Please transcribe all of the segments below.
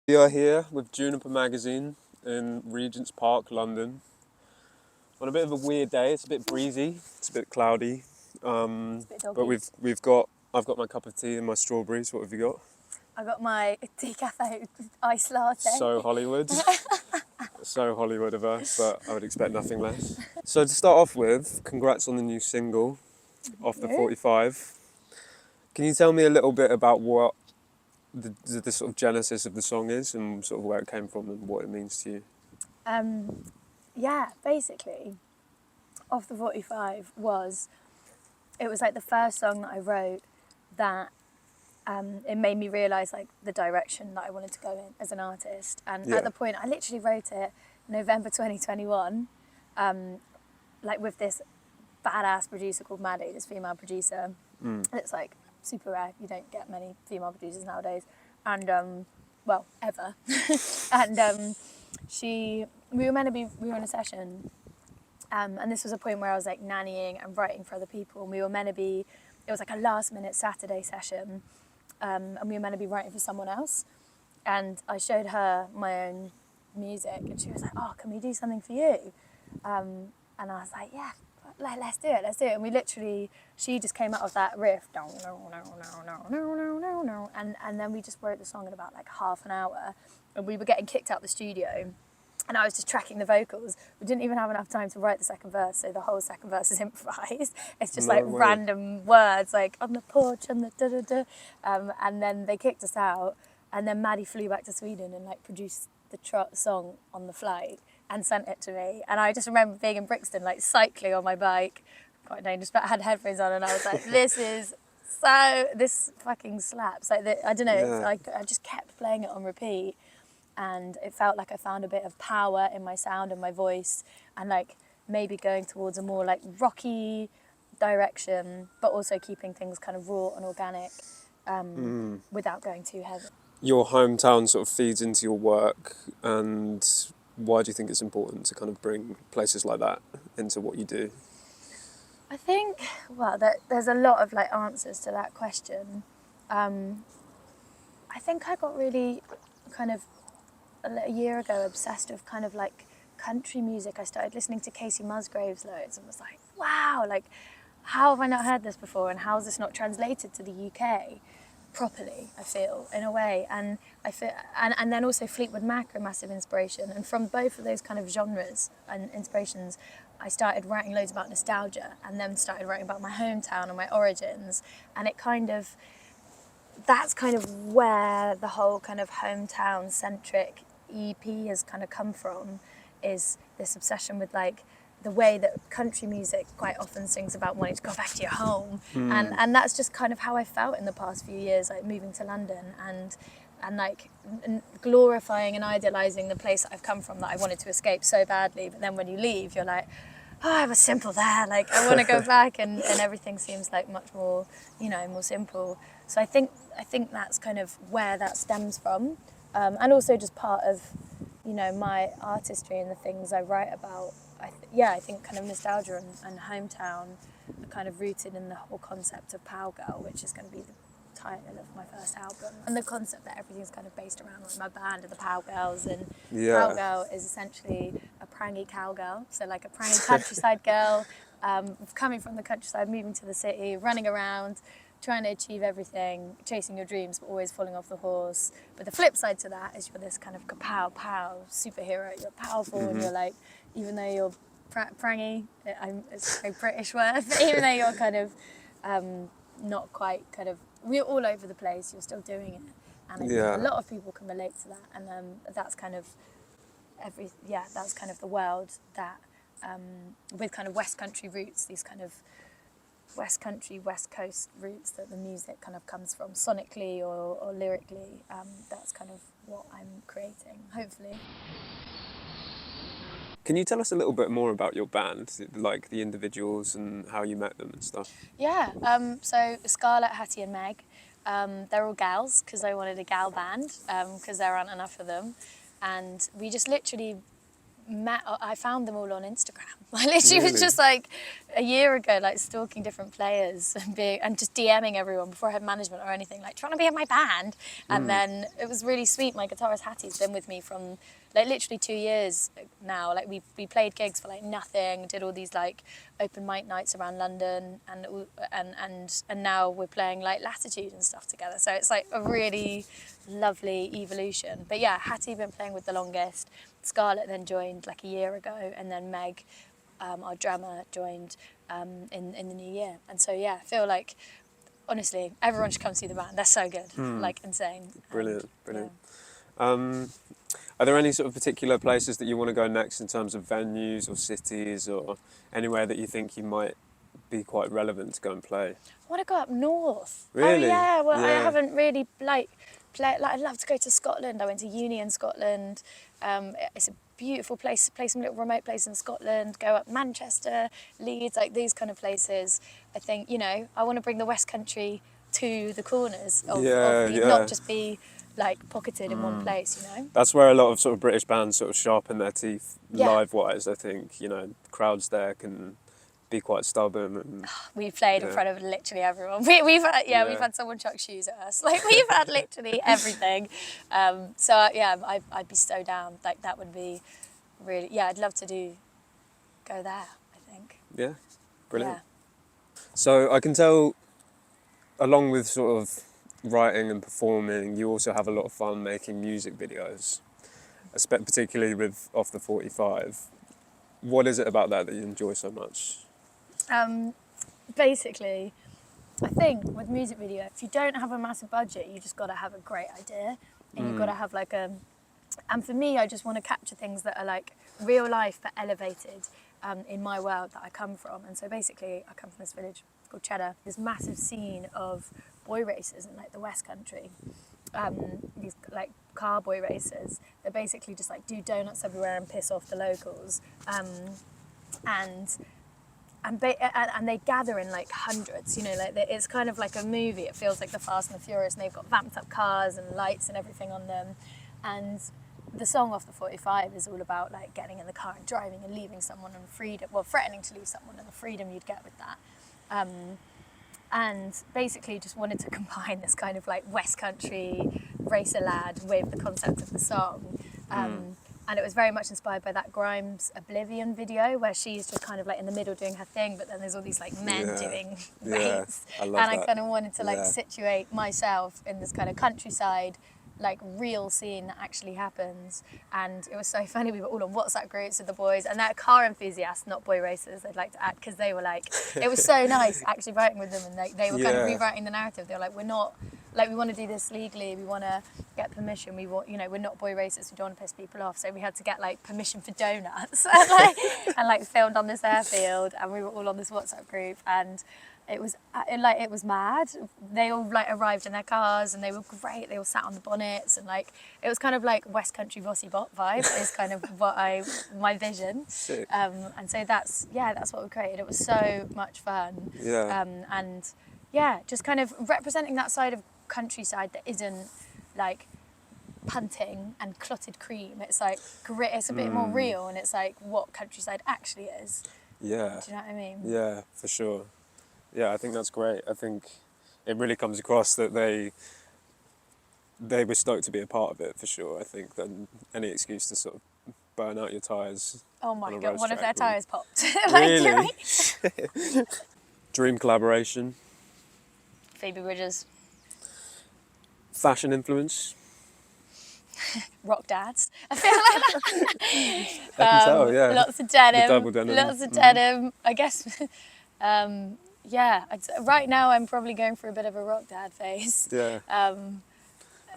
We are here with Juniper Magazine in Regent's Park, London. On a bit of a weird day. It's a bit breezy. It's a bit cloudy. It's a bit But doggy. I've got my cup of tea and my strawberries. What have you got? I got my decaf iced latte. So Hollywood. So Hollywood of us, but I would expect nothing less. So to start off with, congrats on the new single, Off the 45. Can you tell me a little bit about what the sort of genesis of the song is and sort of where it came from and what it means to you? Yeah, basically, Off the 45 was like the first song that I wrote that it made me realise like the direction that I wanted to go in as an artist. And Yeah. at the point, I literally wrote it November 2021, like with this badass producer called Maddie, this female producer. It's like super rare. You don't get many female producers nowadays, and well, ever. And we were in a session, and this was a point where I was like nannying and writing for other people, and we were meant to be. It was like a last minute Saturday session, and we were meant to be writing for someone else. And I showed her my own music, and she was like, "Oh, can we do something for you?" And I was like, "Yeah, let's do it. And we literally, she just came out of that riff, and then we just wrote the song in about like half an hour, and we were getting kicked out the studio. And I was just tracking the vocals. We didn't even have enough time to write the second verse, so the whole second verse is improvised. It's just No like way. random words, like on the porch and the da-da-da. And then they kicked us out, and then Maddie flew back to Sweden and like produced the song on the flight and sent it to me. And I just remember being in Brixton, like cycling on my bike, quite dangerous, but I had headphones on, and I was like, this fucking slaps. Like, I don't know, Yeah. like I just kept playing it on repeat. And it felt like I found a bit of power in my sound and my voice, and like maybe going towards a more like rocky direction, but also keeping things kind of raw and organic, without going too heavy. Your hometown sort of feeds into your work, and why do you think it's important to kind of bring places like that into what you do? I think, well, there's a lot of like answers to that question. I think I got really kind of a year ago obsessed with kind of like country music. I started listening to Casey Musgraves loads and was like, wow, like how have I not heard this before, and how is this not translated to the UK properly, I feel, in a way. And I feel, and then also Fleetwood Mac are a massive inspiration, and from both of those kind of genres and inspirations I started writing loads about nostalgia, and then started writing about my hometown and my origins. And it kind of, that's kind of where the whole kind of hometown centric EP has kind of come from, is this obsession with like the way that country music quite often sings about wanting to go back to your home. And that's just kind of how I felt in the past few years, like moving to London and like glorifying and idealising the place that I've come from, that I wanted to escape so badly. But then when you leave, you're like, oh, I was simple there, like I want to go back, and everything seems like much more, more simple. So I think that's kind of where that stems from, and also just part of, my artistry and the things I write about. I think kind of nostalgia and hometown are kind of rooted in the whole concept of Pow Girl, which is going to be the title of my first album, and the concept that everything's kind of based around like my band are the Pow Girls, and Yeah. Pow Girl is essentially a prangy cowgirl, so like a prangy countryside girl, coming from the countryside, moving to the city, running around, trying to achieve everything, chasing your dreams, but always falling off the horse. But the flip side to that is you're this kind of kapow superhero. You're powerful, and you're like, even though you're prangy, it's a very British word, but even though you're kind of not quite kind of, we're all over the place, you're still doing it. And I think Yeah. a lot of people can relate to that, and that's kind of that's kind of the world that, with kind of West Country roots, these kind of West Country, West Coast roots that the music kind of comes from, sonically or lyrically. That's kind of what I'm creating, hopefully. Can you tell us a little bit more about your band, like the individuals and how you met them and stuff? Yeah, so Scarlett, Hattie and Meg, they're all gals because I wanted a gal band, because there aren't enough of them. And we just literally I found them all on Instagram. I literally was Really? just like a year ago, like stalking different players and just DMing everyone before I had management or anything, like trying to be in my band. And then it was really sweet. My guitarist Hattie's been with me from like literally 2 years now. Like we played gigs for like nothing, did all these like open mic nights around London, and now we're playing like Latitude and stuff together. So it's like a really lovely evolution. But yeah, Hattie been playing with the longest. Scarlett then joined like a year ago, and then Meg, our drummer, joined in the new year. And so yeah, I feel like honestly everyone should come see the band. They're so good, like insane. Brilliant, brilliant. Yeah. Are there any sort of particular places that you want to go next in terms of venues or cities or anywhere that you think you might be quite relevant to go and play? I want to go up north. Really? Oh yeah. Well, I Yeah. haven't really like play. Like I'd love to go to Scotland. I went to uni in Scotland. It's a beautiful place to play some little remote place in Scotland. Go up Manchester, Leeds, like these kind of places. I think I want to bring the West Country to the corners of not just be like pocketed in one place. That's where a lot of sort of British bands sort of sharpen their teeth Yeah. live-wise. I think crowds there can be quite stubborn. And We've played in front of literally everyone. We've had someone chuck shoes at us. Like we've had literally everything. So yeah, I'd be so down. Like that would be really I'd love to go there. I think. yeah, brilliant. Yeah. So I can tell, along with sort of writing and performing, you also have a lot of fun making music videos, particularly with Off the 45. What is it about that you enjoy so much? Basically, I think with music video, if you don't have a massive budget, you just got to have a great idea, and you've got to have like and for me, I just want to capture things that are like real life but elevated in my world that I come from. And so basically, I come from this village called Cheddar, this massive scene of boy races in like the West Country. These like car boy races that basically just like do donuts everywhere and piss off the locals, and they gather in like hundreds, like it's kind of like a movie. It feels like the Fast and the Furious, and they've got vamped up cars and lights and everything on them. And the song Off the 45 is all about like getting in the car and driving and leaving someone and freedom, well, threatening to leave someone and the freedom you'd get with that. And basically just wanted to combine this kind of like West Country racer lad with the concept of the song. And it was very much inspired by that Grimes Oblivion video where she's just kind of like in the middle doing her thing, but then there's all these like men doing race. I love and that. I kind of wanted to like situate myself in this kind of countryside, like real scene that actually happens. And it was so funny. We were all on WhatsApp groups with the boys, and they're car enthusiasts, not boy racers, they'd like to add, because they were like, it was so nice actually writing with them, and they were kind of rewriting the narrative. They were like, we're not, like, we want to do this legally, we want to get permission, we want, we're not boy racers, we don't want to piss people off, so we had to get like permission for donuts and like filmed on this airfield, and we were all on this WhatsApp group, and it was mad. They all like arrived in their cars and they were great. They all sat on the bonnets, and like it was kind of like West Country Vossi Bot vibe is kind of my vision. Sick. And so that's what we created. It was so much fun. And just kind of representing that side of countryside that isn't like punting and clotted cream. It's like grit. It's a bit more real, and it's like what countryside actually is. Yeah. Do you know what I mean? Yeah, for sure. Yeah, I think that's great. I think it really comes across that they were stoked to be a part of it, for sure. I think that any excuse to sort of burn out your tyres. Oh my on a God, race one of their track tyres popped. Really? Dream collaboration? Phoebe Bridgers. Fashion influence? Rock dads. I feel like I can tell, yeah. Lots of denim. The double denim. Lots of denim. I guess, right now I'm probably going through a bit of a rock dad phase. Yeah. I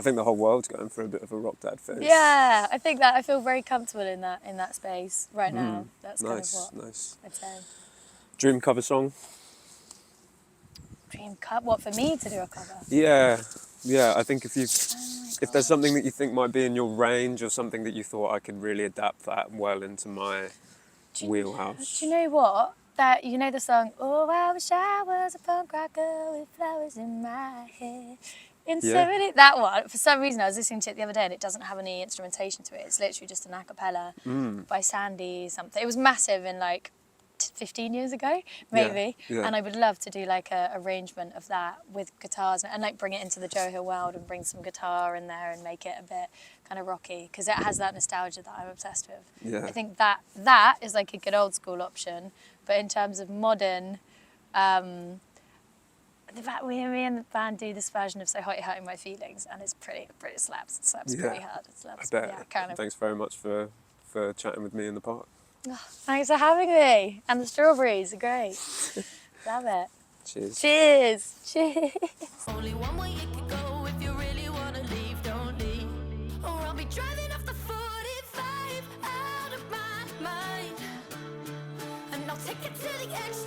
think the whole world's going for a bit of a rock dad phase. Yeah, I think that I feel very comfortable in that space right now. That's Nice, kind of what nice. I'd say. Dream cover song? Dream cover? What, for me to do a cover? Yeah. I think if there's something that you think might be in your range, or something that you thought I could really adapt that well into my wheelhouse. Do you know what? That the song, "Oh, I wish I was a punk rocker with flowers in my hair." in Yeah. so many. That one, for some reason, I was listening to it the other day and it doesn't have any instrumentation to it. It's literally just an a cappella by Sandy something. It was massive in like 15 years ago, maybe. Yeah. And I would love to do like a arrangement of that with guitars and like bring it into the Joe Hill world and bring some guitar in there and make it a bit kind of rocky because it has that nostalgia that I'm obsessed with. Yeah. I think that is like a good old school option, but in terms of modern, the fact me and the band do this version of So Hot You're Hurting My Feelings, and it's pretty slaps. It slaps Yeah. pretty hard. It slaps. I bet. Yeah, kind of. Thanks very much for chatting with me in the park. Oh, thanks for having me. And the strawberries are great. Love it. Cheers. Cheers. Cheers. Only one way you could go if you really wanna leave, don't leave. Or I'll be driving off the 45 out of my mind. And I'll take it to the edge